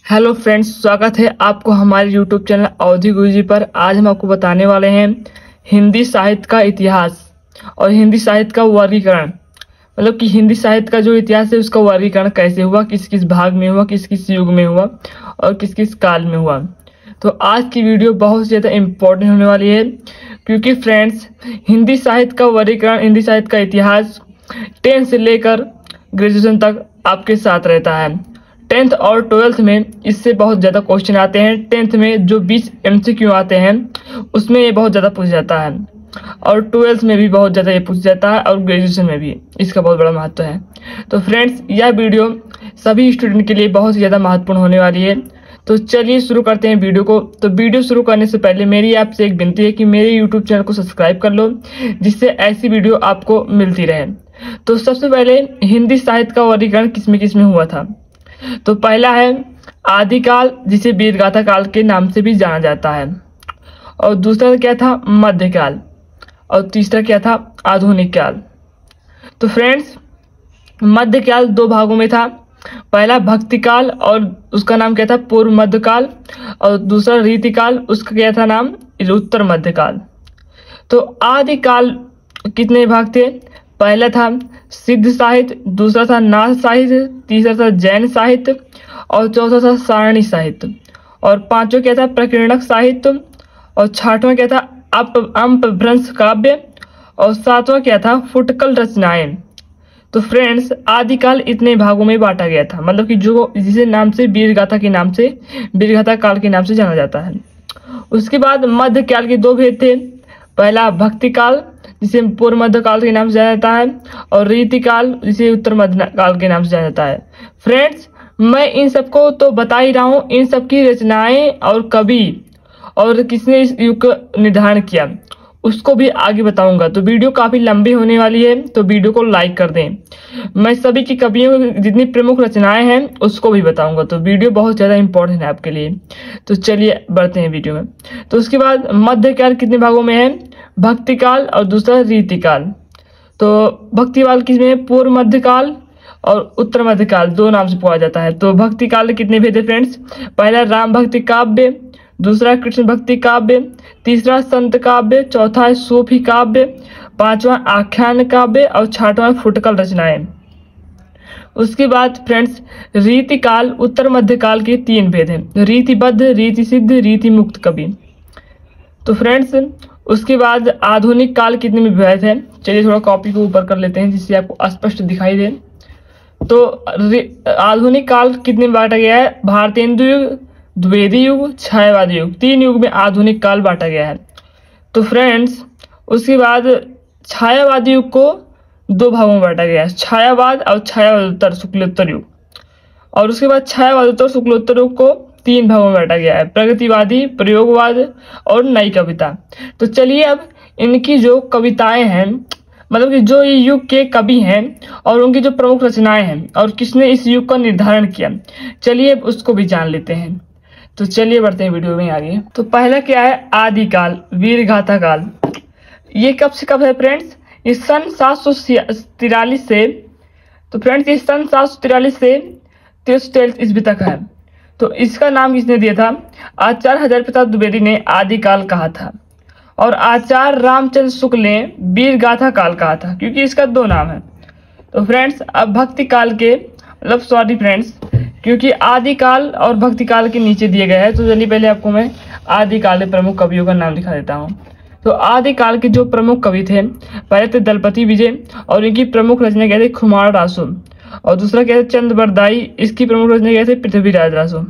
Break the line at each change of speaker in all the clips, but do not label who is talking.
Hello friends, स्वागत है आपको हमारे यूट्यूब चैनल अवधि गुरुजी पर। आज हम आपको बताने वाले हैं हिंदी साहित्य का इतिहास और हिंदी साहित्य का वर्गीकरण। मतलब कि हिंदी साहित्य का जो इतिहास है उसका वर्गीकरण कैसे हुआ, किस किस भाग में हुआ, किस किस युग में हुआ और किस किस काल में हुआ। तो आज की वीडियो बहुत ज़्यादा इम्पोर्टेंट होने वाली है, क्योंकि फ्रेंड्स हिंदी साहित्य का वर्गीकरण, हिंदी साहित्य का इतिहास 10 से लेकर ग्रेजुएशन तक आपके साथ रहता है। 10th और 12th में इससे बहुत ज़्यादा क्वेश्चन आते हैं। 10th में जो 20 MCQ आते हैं उसमें ये बहुत ज़्यादा पूछ जाता है, और 12th में भी बहुत ज़्यादा ये पूछ जाता है, और ग्रेजुएशन में भी इसका बहुत बड़ा महत्व है। तो फ्रेंड्स यह वीडियो सभी स्टूडेंट के लिए बहुत ही ज़्यादा महत्वपूर्ण होने वाली है। तो चलिए शुरू करते हैं वीडियो को। तो वीडियो शुरू करने से पहले मेरी आपसे एक विनती है कि मेरे यूट्यूब चैनल को सब्सक्राइब कर लो, जिससे ऐसी वीडियो आपको मिलती रहे। तो सबसे पहले हिंदी साहित्य का वर्गीकरण किसमें किसमें हुआ था। तो पहला है आदिकाल, जिसे वीरगाथा काल के नाम से भी जाना जाता है, और दूसरा क्या था मध्यकाल, और तीसरा क्या था आधुनिक काल। तो फ्रेंड्स मध्यकाल दो भागों में था। पहला भक्ति काल और उसका नाम क्या था पूर्व मध्यकाल, और दूसरा रीतिकाल, उसका क्या था नाम उत्तर मध्यकाल। तो आदिकाल कितने भाग थे। पहला था सिद्ध साहित्य, दूसरा था नाथ साहित्य, तीसरा था जैन साहित्य, और चौथा था सारणी साहित्य, और पांचवा क्या था प्रकीर्णक साहित्य, और छठवां क्या था अपभ्रंश काव्य, और सातवां क्या था फुटकल रचनाएं। तो फ्रेंड्स आदिकाल इतने भागों में बांटा गया था, मतलब कि जो जिसे नाम से वीरगाथा के नाम से, वीरगाथा काल के नाम से जाना जाता है। उसके बाद मध्यकाल के दो भेद थे। पहला भक्ति काल, जिसे पूर्व मध्यकाल के नाम से जाना जाता है, और रीतिकाल, जिसे उत्तर मध्यकाल के नाम से जाना जाता है। फ्रेंड्स मैं इन सबको तो बता ही रहा हूँ, इन सब की रचनाएं और कवि और किसने इस युग का निर्धारण किया उसको भी आगे बताऊंगा। तो वीडियो काफी लंबी होने वाली है, तो वीडियो को लाइक कर दें। मैं सभी की कवियों की जितनी प्रमुख रचनाएं हैं उसको भी बताऊंगा, तो वीडियो बहुत ज्यादा इंपॉर्टेंट है आपके लिए। तो चलिए बढ़ते हैं वीडियो में। तो उसके बाद मध्यकाल कितने भागों में है, भक्ति काल और दूसरा रीतिकाल। तो भक्ति काल किसमें है, पूर्व मध्यकाल और उत्तर मध्यकाल, दो नाम से पुकारा जाता है। तो भक्ति काल के कितने भेद है फ्रेंड्स। पहला राम भक्ति काव्य, दूसरा कृष्ण भक्ति काव्य, तीसरा संत काव्य, चौथा है सूफी काव्य, पांचवा आख्यान काव्य, और छठवां फुटकल रचनाएं। उसके बाद फ्रेंड्स रीतिकाल, उत्तर मध्यकाल के तीन भेद हैं, रीतिबद्ध, रीति सिद्ध, रीति मुक्त कवि। तो फ्रेंड्स उसके बाद आधुनिक काल कितने में विभाजित है। चलिए थोड़ा कॉपी को ऊपर कर लेते हैं जिससे आपको स्पष्ट दिखाई दे। तो आधुनिक काल कितने में बांटा गया है, भारतेंदु युग, द्विवेदी युग, छायावादी युग, तीन युग में आधुनिक काल बांटा गया है। तो फ्रेंड्स उसके बाद छायावादी युग को दो भागों में बांटा गया है, छायावाद और छायावादोत्तर शुक्लोत्तर युग। और उसके बाद छायावादोत्तर शुक्लोत्तर युग को तीन भागों में बांटा गया है, प्रगतिवादी, प्रयोगवाद और नई कविता। तो चलिए अब इनकी जो कविताएं हैं, मतलब कि जो ये युग के कवि हैं और उनकी जो प्रमुख रचनाएं हैं और किसने इस युग का निर्धारण किया, चलिए उसको भी जान लेते हैं। तो चलिए बढ़ते हैं वीडियो में आगे। तो पहला क्या है आदिकाल, वीरगाथा काल। ये कब से कब है फ्रेंड्स, इस सन 743 से, तो फ्रेंड्स ये सन 743 से 1343 ईस्वी तक है। तो इसका नाम किसने दिया था, आचार्य हजारी प्रसाद द्विवेदी ने आदिकाल कहा था, और आचार्य रामचंद्र शुक्ल ने वीरगाथा काल कहा था, क्योंकि इसका दो नाम है। तो फ्रेंड्स अब भक्ति काल के, मतलब सॉरी फ्रेंड्स, क्योंकि आदिकाल और भक्ति काल के नीचे दिए गए हैं, तो चलिए पहले आपको मैं आदिकाल के प्रमुख कवियों का नाम दिखा देता हूँ। तो आदिकाल के जो प्रमुख कवि थे, पहले थे दलपति विजय, और इनकी प्रमुख रचना क्या थी खुमार रासो, और दूसरा क्या था चंद बरदाई, इसकी प्रमुख रचना क्या थे पृथ्वीराज रासो,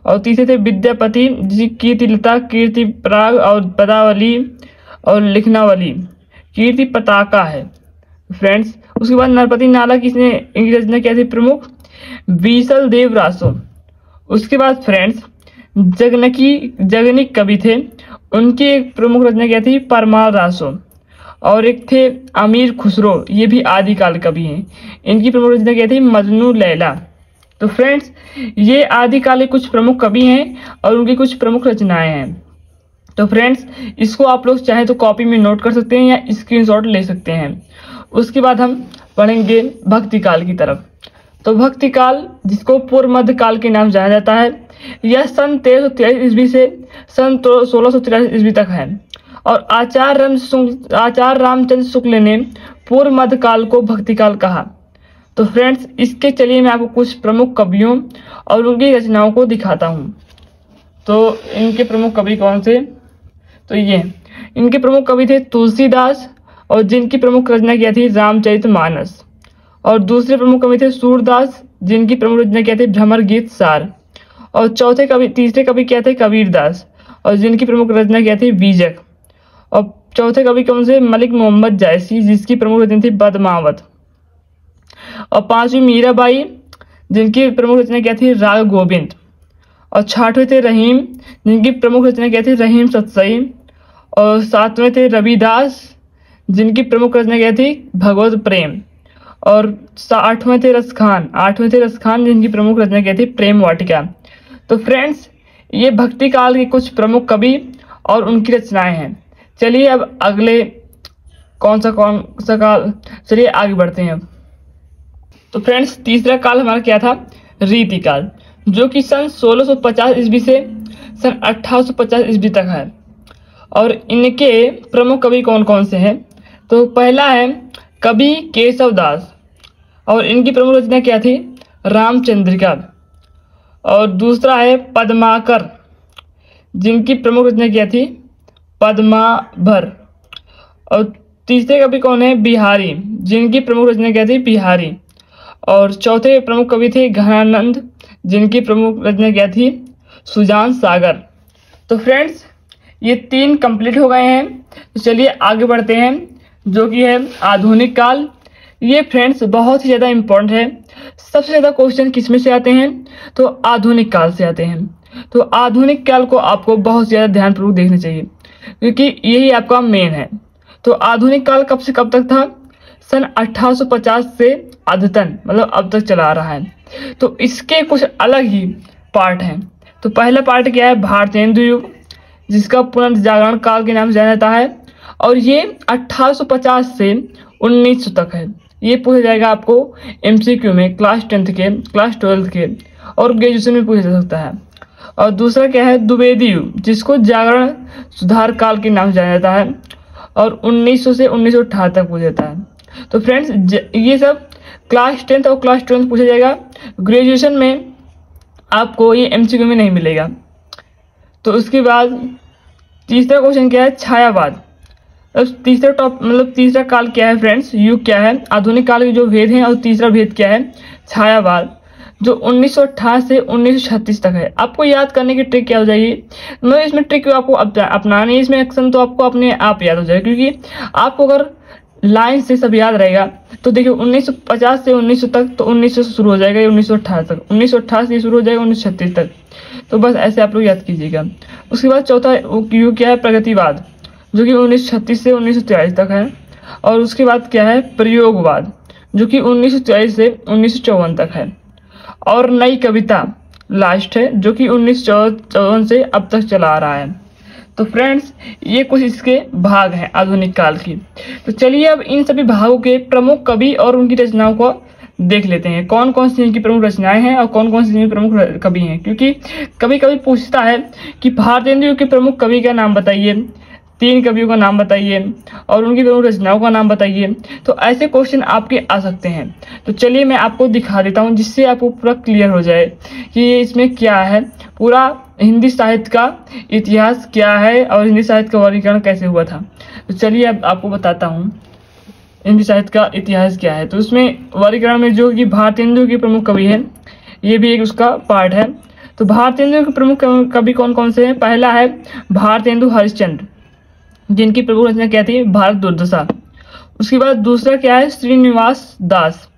और तीसरे थे विद्यापति, जिसकी कीर्तिलता, कीर्ति पराग और पदावली और लिखनावली, कीर्ति पताका है फ्रेंड्स। उसके बाद नरपति नाला, किसने इनकी रचना क्या थी प्रमुख, बीसल देव रासो। उसके बाद फ्रेंड्स जगनिक कवि थे, उनकी एक प्रमुख रचना क्या थी परमार रासो, और एक थे अमीर खुसरो, ये भी आदिकाल कवि हैं, इनकी प्रमुख रचना क्या थी मजनू लैला। तो फ्रेंड्स ये आदिकाल के कुछ प्रमुख कवि हैं और उनकी कुछ प्रमुख रचनाएं हैं। तो फ्रेंड्स इसको आप लोग चाहे तो कॉपी में नोट कर सकते हैं या स्क्रीनशॉट ले सकते हैं। उसके बाद हम पढ़ेंगे भक्ति काल की तरफ। तो भक्ति काल, जिसको पूर्व मध्य काल के नाम जाना जाता है, यह सन 1343 ईस्वी से सन 1643 ईस्वी तक है। और आचार्य रामचंद्र शुक्ल ने पूर्व मध्यकाल को भक्तिकाल कहा। तो फ्रेंड्स, इसके चलिए मैं आपको कुछ प्रमुख कवियों और उनकी रचनाओं को दिखाता हूँ। तो इनके प्रमुख कवि कौन से? तो ये इनके प्रमुख कवि थे तुलसीदास, और जिनकी प्रमुख रचना क्या थी? रामचरितमानस। और दूसरे प्रमुख कवि थे सूरदास, जिनकी प्रमुख रचना क्या थी? भ्रमर गीत सार। और तीसरे कवि क्या थे? कबीरदास, और जिनकी प्रमुख रचना क्या थी? बीजक। और चौथे कवि कौन से? मलिक मोहम्मद जायसी, जिसकी प्रमुख रचना थी? पद्मावत। और पांचवी मीराबाई, जिनकी प्रमुख रचना क्या थी? राग गोविंद। और छठवें थे रहीम, जिनकी प्रमुख रचना क्या थी? रहीम सतसई। और सातवें थे रविदास, जिनकी प्रमुख रचना क्या थी? भगवत प्रेम। और आठवें थे रसखान, जिनकी प्रमुख रचना क्या थी? प्रेम वाटिका। तो फ्रेंड्स, ये भक्ति काल के कुछ प्रमुख कवि और उनकी रचनाएं हैं। चलिए अब अगले कौन सा काल, चलिए आगे बढ़ते हैं। तो फ्रेंड्स, तीसरा काल हमारा क्या था? रीतिकाल, जो कि सन 1650 ईस्वी से सन 1850 ईस्वी तक है। और इनके प्रमुख कवि कौन कौन से हैं? तो पहला है कवि केशव दास, और इनकी प्रमुख रचना क्या थी? रामचंद्रिका। और दूसरा है पद्माकर, जिनकी प्रमुख रचना क्या थी? पद्माभर। और तीसरे कवि कौन है? बिहारी, जिनकी प्रमुख रचना क्या थी? बिहारी। और चौथे प्रमुख कवि थे घनानंद, जिनकी प्रमुख रचना क्या थी? सुजान सागर। तो फ्रेंड्स, ये 3 कंप्लीट हो गए हैं। तो चलिए आगे बढ़ते हैं, जो कि है आधुनिक काल। ये फ्रेंड्स बहुत ही ज़्यादा इम्पोर्टेंट है। सबसे ज़्यादा क्वेश्चन किस में से आते हैं? तो आधुनिक काल से आते हैं। तो आधुनिक काल को आपको बहुत ज़्यादा ध्यानपूर्वक देखना चाहिए, क्योंकि यही आपका मेन है। तो आधुनिक काल कब से कब तक था? सन 1850 से अद्यतन, मतलब अब तक चला आ रहा है। तो इसके कुछ अलग ही पार्ट हैं। तो पहला पार्ट क्या है? भारतेंदु युग, जिसका पुनर्जागरण काल के नाम से जाना जाता है। और ये 1850 से 1900 तक है। ये पूछा जाएगा आपको MCQ में, क्लास 10th के, क्लास 12th के और ग्रेजुएशन में पूछा जा सकता है। और दूसरा क्या है? द्विवेदी युग, जिसको जागरण सुधार काल के नाम से जाना जाता है, और 1900 से 1968 तक पूछा जाता है। तो फ्रेंड्स, ये सब क्लास 10th और क्लास 12th पूछा जाएगा। ग्रेजुएशन में आपको ये MCQ में नहीं मिलेगा। तो उसके बाद तीसरा क्वेश्चन क्या है? छायावाद। तीसरा काल क्या है फ्रेंड्स? युग क्या है? आधुनिक काल के जो भेद हैं, और तीसरा भेद क्या है? छायावाद, जो 1958 से 1936 तक है। आपको याद करने की ट्रिक क्या हो जाएगी? मतलब इसमें ट्रिक आपको अपनानी है, इसमें एक्शन तो आपको अपने आप याद हो जाएगा, क्योंकि आपको अगर लाइन से सब याद रहेगा तो देखिए 1950 से 1900 तक, तो 1900 से शुरू हो जाएगा, ये 1958 तक, 1958 से शुरू हो जाएगा 1936 तक। तो बस ऐसे आप लोग याद कीजिएगा। उसके बाद चौथा युग क्या है? प्रगतिवाद, जो कि 1936 से 1943 तक है। और उसके बाद क्या है? प्रयोगवाद, जो कि 1943 से 1954 तक है। और नई कविता लास्ट है, जो कि 1954 से अब तक चला आ रहा है। तो फ्रेंड्स, ये कुछ इसके भाग हैं आधुनिक काल की। तो चलिए अब इन सभी भागों के प्रमुख कवि और उनकी रचनाओं को देख लेते हैं, कौन कौन सी इनकी प्रमुख रचनाएं हैं और कौन कौन सी इनकी प्रमुख कवि हैं। क्योंकि कभी कभी पूछता है कि भारतेंदु युग के प्रमुख कवि का नाम बताइए, 3 कवियों का नाम बताइए और उनकी प्रमुख रचनाओं का नाम बताइए। तो ऐसे क्वेश्चन आपके आ सकते हैं। तो चलिए मैं आपको दिखा देता हूँ, जिससे आपको पूरा क्लियर हो जाए कि इसमें क्या है, पूरा हिंदी साहित्य का इतिहास क्या है और हिंदी साहित्य का वर्गीकरण कैसे हुआ था। तो चलिए अब आपको बताता हूँ हिंदी साहित्य का इतिहास क्या है। तो उसमें वर्गीकरण में जो कि भारतेंदु के प्रमुख कवि है, ये भी एक उसका पार्ट है। तो भारतेंदु के प्रमुख कवि कौन कौन से हैं? पहला है भारतेंदु हरिश्चंद्र, जिनकी प्रमुख रचना क्या थी? भारत दुर्दशा। उसके बाद दूसरा क्या है? श्रीनिवास दास,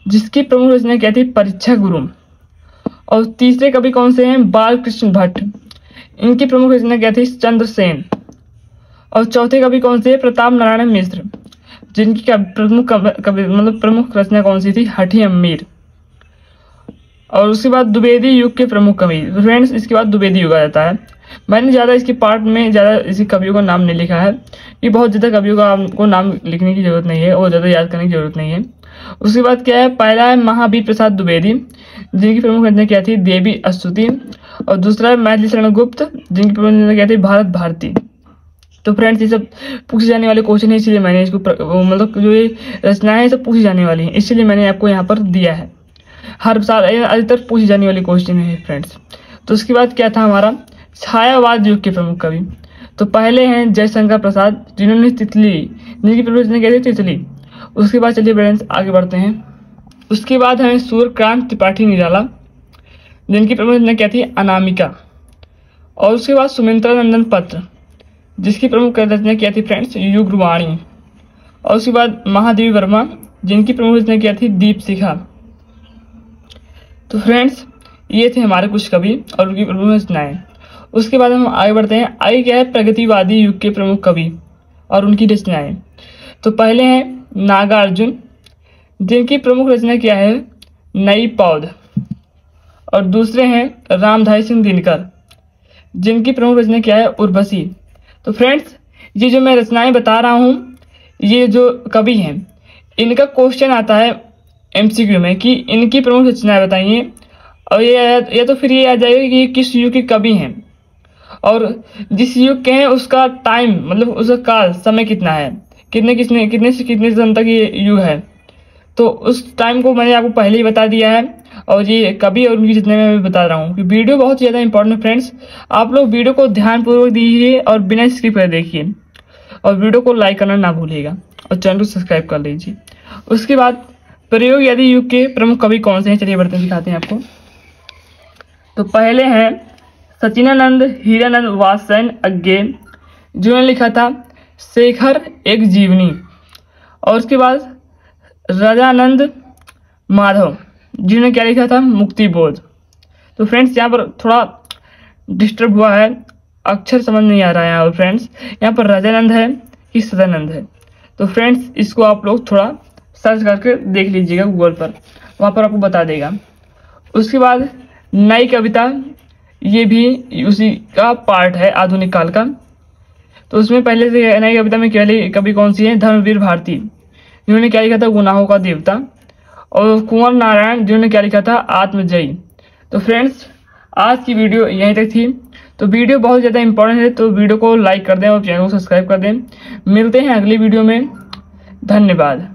जिसकी प्रमुख रचना क्या थी? परीक्षा गुरु। और तीसरे कवि कौन से हैं? बालकृष्ण भट्ट, इनकी प्रमुख रचना क्या थी? चंद्रसेन। और चौथे कवि कौन से? प्रताप नारायण मिश्र, जिनकी प्रमुख रचना कौन सी थी? हठी अम्मीर। और उसके बाद द्विवेदी युग के प्रमुख कवि। फ्रेंड्स, इसके बाद द्विवेदी युग आ जाता है। मैंने ज़्यादा इसके पार्ट में ज़्यादा इसी कवियों का नाम नहीं लिखा है, ये बहुत ज़्यादा कवियों का आपको नाम लिखने की जरूरत नहीं है और ज़्यादा याद करने की जरूरत नहीं है। उसके बाद क्या है? पहला है महावीर प्रसाद द्विवेदी, जिनकी प्रमुख रचना क्या थी? देवी स्तुति। और दूसरा है मैथिली शरण गुप्त, जिनकी प्रबंध रचना क्या थी, भारत भारती। तो फ्रेंड्स ये सब पूछे जाने वाले क्वेश्चन है, इसलिए मैंने इसको मतलब जो ये रचनाएं सब पूछी जाने वाली हैं, इसलिए मैंने आपको यहाँ पर दिया है। हर साल अधिकतर पूछी जाने वाली क्वेश्चन है फ्रेंड्स। तो उसके बाद क्या था हमारा, छायावाद युग के प्रमुख कवि। तो पहले हैं जयशंकर प्रसाद, जिन्होंने तितली, जिनकी प्रमुख रचना क्या थी, तितली। उसके बाद चलिए फ्रेंड्स आगे बढ़ते हैं। उसके बाद है सूर्यकांत त्रिपाठी निराला, जिनकी प्रमुख रचना क्या थी, अनामिका। और उसके बाद सुमित्रा नंदन पत्र, जिसकी प्रमुख रचना क्या थी फ्रेंड्स, युगवाणी। और उसके बाद महादेवी वर्मा, जिनकी प्रमुख रचना क्या थी, दीपशिखा। तो फ्रेंड्स ये थे हमारे कुछ कवि और उनकी प्रमुख रचनाएं। उसके बाद हम आगे बढ़ते हैं। आगे क्या है, प्रगतिवादी युग के प्रमुख कवि और उनकी रचनाएं। तो पहले हैं नागार्जुन, जिनकी प्रमुख रचना क्या है, नई पौध। और दूसरे हैं रामधारी सिंह दिनकर, जिनकी प्रमुख रचना क्या है, उर्वशी। तो फ्रेंड्स ये जो मैं रचनाएं बता रहा हूँ, ये जो कवि हैं इनका क्वेश्चन आता है एमसीक्यू में कि इनकी प्रमुख रचनाएं बताइए, और ये तो फिर ये आ जाएगा कि ये किस युग के कवि हैं और जिस युग के हैं उसका टाइम मतलब उसका काल समय कितना है, कितने से कितने सन तक ये युग है। तो उस टाइम को मैंने आपको पहले ही बता दिया है और ये कवि और उनकी जितने मैं बता रहा हूँ कि वीडियो बहुत ज़्यादा इंपॉर्टेंट है फ्रेंड्स। आप लोग वीडियो को ध्यानपूर्वक दीजिए और बिना स्किप कर देखिए और वीडियो को लाइक करना ना भूलिएगा और चैनल को सब्सक्राइब कर लीजिए। उसके बाद प्रयोग आदि युग के प्रमुख कवि कौन से हैं, चलिए बढ़ते दिखाते हैं आपको। तो पहले हैं सचिनानंद हीरानंद वात्स्यायन अज्ञे, जिन्होंने लिखा था शेखर एक जीवनी। और उसके बाद राजानंद माधव, जिन्होंने क्या लिखा था, मुक्ति बोध। तो फ्रेंड्स यहाँ पर थोड़ा डिस्टर्ब हुआ है, अक्षर समझ नहीं आ रहा है यहाँ पर फ्रेंड्स, यहाँ पर राजानंद है कि सदानंद है। तो फ्रेंड्स इसको आप लोग थोड़ा सर्च करके देख लीजिएगा गूगल पर, वहाँ पर आपको बता देगा। उसके बाद नई कविता, ये भी उसी का पार्ट है आधुनिक काल का। तो उसमें पहले से नई कविता में क्या कवि कौन सी है, धर्मवीर भारती, जिन्होंने क्या लिखा था, गुनाहों का देवता। और कुंवर नारायण, जिन्होंने क्या लिखा था, आत्मजयी। तो फ्रेंड्स आज की वीडियो यहीं तक थी। तो वीडियो बहुत ज़्यादा इंपॉर्टेंट है, तो वीडियो को लाइक कर दें और चैनल को सब्सक्राइब कर दें। मिलते हैं अगली वीडियो में, धन्यवाद।